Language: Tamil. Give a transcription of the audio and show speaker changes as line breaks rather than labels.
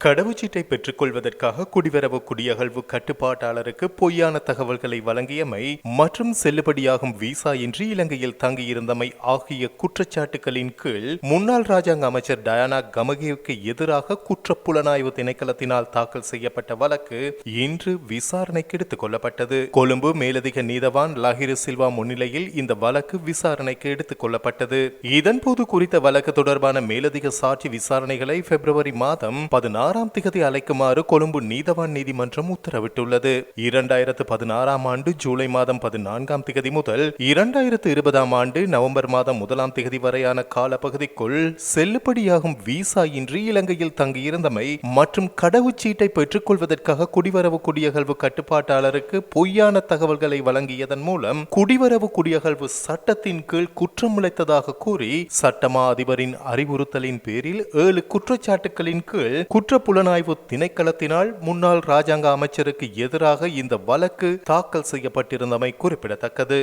கடவுச்சீட்டை பெற்றுக்கொள்வதற்காக குடிவரவு குடியகழ்வு கட்டுப்பாட்டாளருக்கு பொய்யான தகவல்களை வழங்கியமை மற்றும் செல்லுபடியாகும் விசா இன்றி இலங்கையில் தங்கியிருந்தமை ஆகிய குற்றச்சாட்டுகளின் கீழ் முன்னாள் ராஜாங்க அமைச்சர் டயானா கமகேவுக்கு எதிராக குற்றப்புலனாய்வு திணைக்களத்தினால் தாக்கல் செய்யப்பட்ட வழக்கு இன்று விசாரணைக்கு எடுத்துக் கொள்ளப்பட்டது. கொழும்பு மேலதிக நீதவான் லஹிரு சில்வா முன்னிலையில் இந்த வழக்கு விசாரணைக்கு எடுத்துக் கொள்ளப்பட்டது. இதன்போது குறித்த வழக்கு தொடர்பான மேலதிக சாட்சி விசாரணைகளை பிப்ரவரி மாதம் 16 திகதி அழைக்குமாறு கொழும்பு நீதவான் நீதிமன்றம் உத்தரவிட்டுள்ளது. 2016 ஆண்டு ஜூலை மாதம் 14 திகதி முதல் 2020 ஆண்டு நவம்பர் மாதம் 1 திகதி வரையான காலப்பகுதிக்குள் செல்லுபடியாகும் விசா இன்றி இலங்கையில் தங்கியிருந்தமை மற்றும் கடவுச்சீட்டை பெற்றுக் கொள்வதற்காக குடிவரவு குடியகழ்வு கட்டுப்பாட்டாளருக்கு பொய்யான தகவல்களை வழங்கியதன் மூலம் குடிவரவு குடியகழ்வு சட்டத்தின் கீழ் குற்றம் இழைத்ததாக கூறி சட்டமா அதிபரின் அறிவுறுத்தலின் பேரில் 7 குற்றச்சாட்டுகளின் கீழ் புலனாய்வு திணைக்களத்தினால் முன்னாள் ராஜாங்க அமைச்சருக்கு எதிராக இந்த வழக்கு தாக்கல் செய்யப்பட்டிருந்தமை குறிப்பிடத்தக்கது.